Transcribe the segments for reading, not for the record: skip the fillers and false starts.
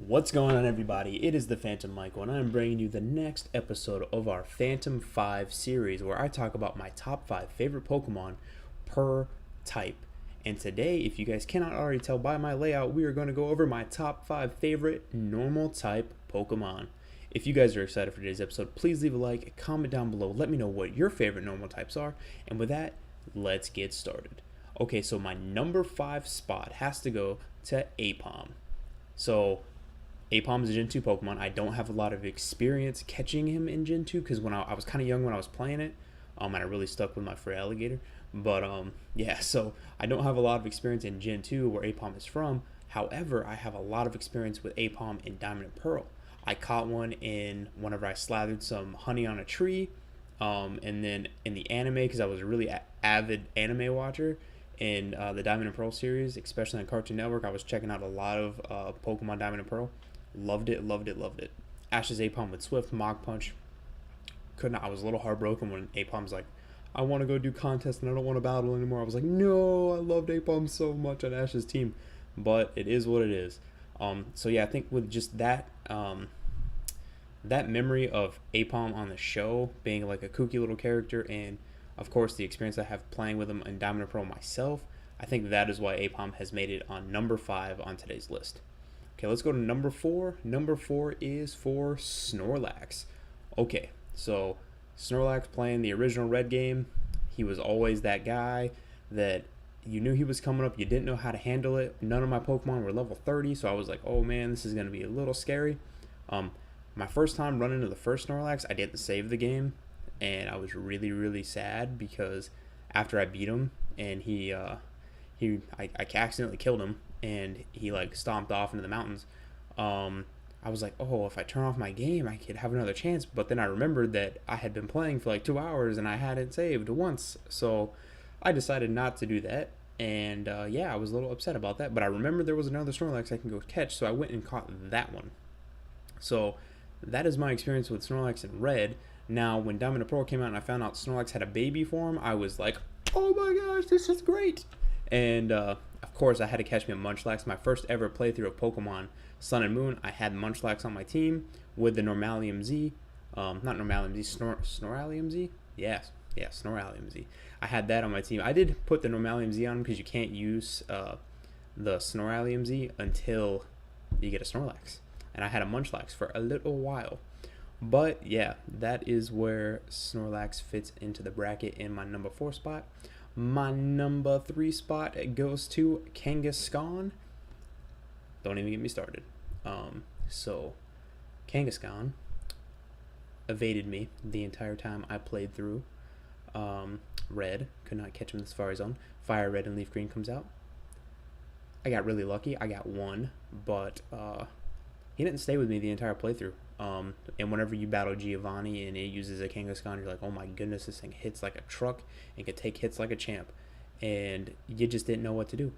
What's going on, everybody? It is the Phantom Michael, and I'm bringing you the next episode of our Phantom 5 series where I talk about my top 5 favorite Pokemon per type. And today, if you guys cannot already tell by my layout, we are going to go over my top 5 favorite normal type Pokemon. If you guys are excited for today's episode, please leave a like, comment down below, let me know what your favorite normal types are, and with that, let's get started. Okay, so my number 5 spot has to go to Aipom. So, Aipom is a Gen 2 Pokemon. I don't have a lot of experience catching him in Gen 2 because when I was kind of young when I was playing it, and I really stuck with my Feraligatr. But yeah, so I don't have a lot of experience in Gen 2 where Aipom is from. However, I have a lot of experience with Aipom in Diamond and Pearl. I caught one in whenever I slathered some honey on a tree, and then in the anime because I was a really avid anime watcher in the Diamond and Pearl series, especially on Cartoon Network. I was checking out a lot of Pokemon Diamond and Pearl. Loved it, loved it, loved it. Ash's Aipom with Swift, Mach Punch. Couldn't. I was a little heartbroken when Aipom's like, I want to go do contests and I don't want to battle anymore. I was like, no, I loved Aipom so much on Ash's team, but it is what it is. So yeah, I think with just that that memory of Aipom on the show being like a kooky little character, and of course the experience I have playing with him in Diamond and Pearl myself, I think that is why Aipom has made it on number 5 on today's list. Okay, let's go to number 4. Number 4 is for Snorlax. Okay, so Snorlax playing the original Red game, he was always that guy that you knew he was coming up, you didn't know how to handle it. None of my Pokemon were level 30, so I was like, oh man, this is going to be a little scary. My first time running into the first Snorlax, I didn't save the game, and I was really, really sad because after I beat him and I accidentally killed him and he like stomped off into the mountains. I was like, oh, if I turn off my game, I could have another chance. But then I remembered that I had been playing for like 2 hours and I hadn't saved once. So I decided not to do that. And yeah, I was a little upset about that. But I remembered there was another Snorlax I can go catch. So I went and caught that one. So that is my experience with Snorlax in Red. Now, when Diamond and Pearl came out and I found out Snorlax had a baby form, I was like, oh my gosh, this is great. And of course, I had to catch me a Munchlax. My first ever playthrough of Pokemon Sun and Moon, I had Munchlax on my team with the Normalium Z. Not Normalium Z, Snoralium Z? Yes, yeah, Snoralium Z. I had that on my team. I did put the Normalium Z on because you can't use the Snoralium Z until you get a Snorlax. And I had a Munchlax for a little while. But yeah, that is where Snorlax fits into the bracket in my number 4 spot. My number 3 spot goes to Kangaskhan. Don't even get me started. So Kangaskhan evaded me the entire time I played through Red. Could not catch him in the Safari Zone. Fire Red and Leaf Green comes out. I got really lucky. I got one, but he didn't stay with me the entire playthrough. And whenever you battle Giovanni and it uses a Kangaskhan, you're like, oh my goodness, this thing hits like a truck and can take hits like a champ. And you just didn't know what to do.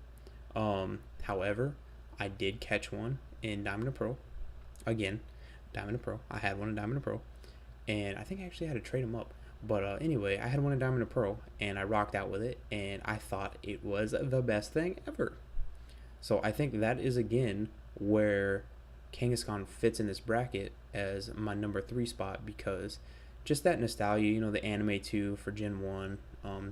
However, I did catch one in Diamond and Pearl. Again, Diamond and Pearl. I had one in Diamond and Pearl. And I think I actually had to trade them up. But anyway, I had one in Diamond and Pearl, and I rocked out with it, and I thought it was the best thing ever. So I think that is, again, where Kangaskhan fits in this bracket as my number 3 spot because just that nostalgia, you know, the anime too for Gen 1.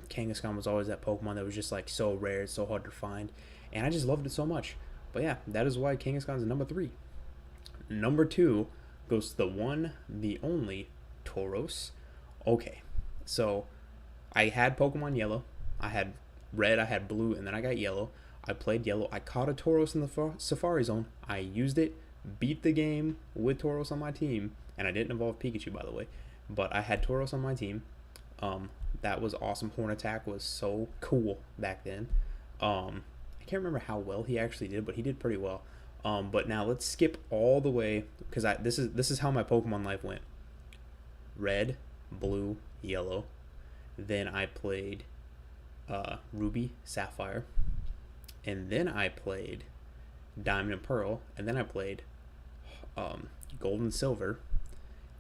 Kangaskhan was always that Pokemon that was just like so rare, so hard to find, and I just loved it so much. But yeah, that is why Kangaskhan is number 3. Number 2 goes to the one, the only Tauros. Okay, so I had Pokemon Yellow, I had Red, I had Blue, and then I got Yellow. I played Yellow. I caught a Tauros in the Safari Zone. I used it, beat the game with Tauros on my team, and I didn't evolve Pikachu, by the way, but I had Tauros on my team. That was awesome. Horn Attack was so cool back then. I can't remember how well he actually did, but he did pretty well. But now let's skip all the way because this is how my Pokemon life went. Red, Blue, Yellow. Then I played Ruby, Sapphire, and then I played Diamond and Pearl, and then I played Gold and Silver,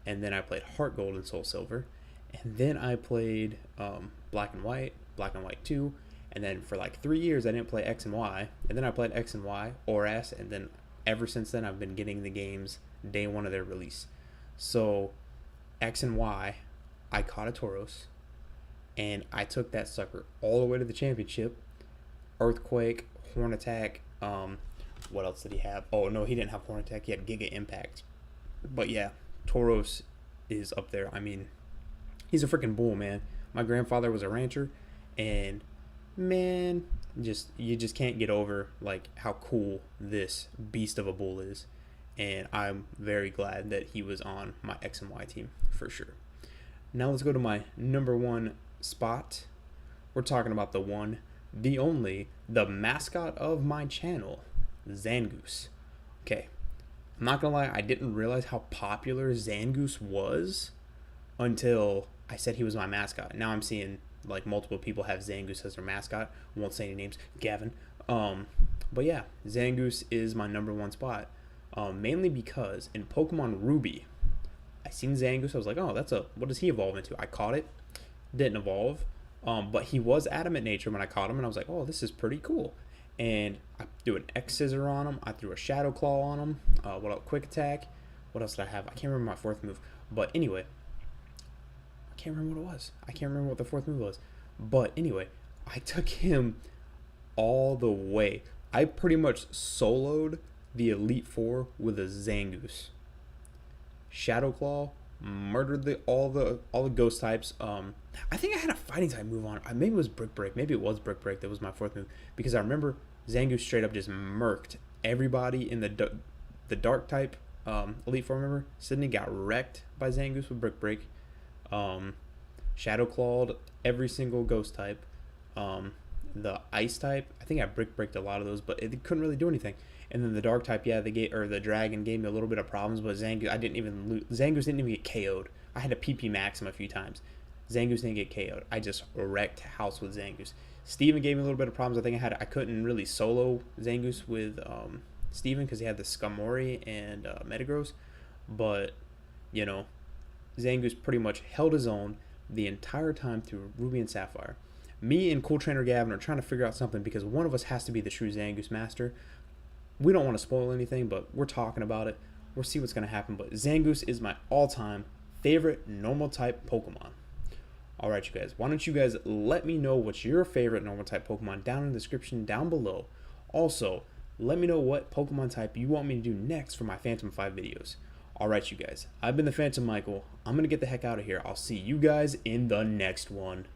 and then I played Heart Gold and Soul Silver, and then I played Black and White 2, and then for like 3 years I didn't play X and Y, and then I played X and Y, or S, and then ever since then, I've been getting the games day one of their release. So, X and Y, I caught a Tauros, and I took that sucker all the way to the championship. Earthquake, Horn Attack, what else did he have? Oh, no, he didn't have Horn Attack. He had Giga Impact. But yeah, Tauros is up there. I mean, he's a freaking bull, man. My grandfather was a rancher, and man, you just can't get over like how cool this beast of a bull is. And I'm very glad that he was on my X and Y team for sure. Now let's go to my number one spot. We're talking about the one, the only, the mascot of my channel, Zangoose. Okay, I'm not gonna lie, I didn't realize how popular Zangoose was until I said he was my mascot. Now I'm seeing like multiple people have Zangoose as their mascot. Won't say any names. Gavin. But yeah, Zangoose is my number one spot. Mainly because in Pokemon Ruby, I seen Zangoose. I was like, oh, what does he evolve into? I caught it. Didn't evolve. But he was Adamant Nature when I caught him, and I was like, oh, this is pretty cool. And I threw an X-Scissor on him. I threw a Shadow Claw on him. What else? Quick Attack. What else did I have? I can't remember my fourth move. But anyway, I can't remember what it was. I can't remember what the fourth move was. But anyway, I took him all the way. I pretty much soloed the Elite Four with a Zangoose. Shadow Claw, murdered all the ghost types. I think I had a fighting type move on it. Maybe it was Brick Break. Maybe it was Brick Break that was my fourth move, because I remember Zangoose straight up just murked everybody in the dark type Elite Four. Remember, Sydney got wrecked by Zangoose with Brick Break. Shadow Clawed every single ghost type. The ice type, I think I Brick Breaked a lot of those, but it couldn't really do anything. And then the dark type, yeah, the dragon gave me a little bit of problems, but Zangoose didn't even get KO'd. I had to PP max him a few times. Zangoose didn't get KO'd. I just wrecked house with Zangoose. Steven gave me a little bit of problems. I think I couldn't really solo Zangoose with Steven because he had the Skarmory and Metagross. But, you know, Zangoose pretty much held his own the entire time through Ruby and Sapphire. Me and Cool Trainer Gavin are trying to figure out something because one of us has to be the true Zangoose master. We don't want to spoil anything, but we're talking about it. We'll see what's going to happen. But Zangoose is my all-time favorite normal type Pokemon. Alright, you guys. Why don't you guys let me know what's your favorite normal type Pokemon down in the description down below. Also, let me know what Pokemon type you want me to do next for my Phantom 5 videos. Alright, you guys. I've been the Phantom Michael. I'm going to get the heck out of here. I'll see you guys in the next one.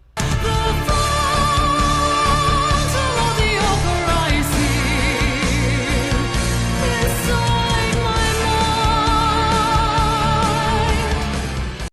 So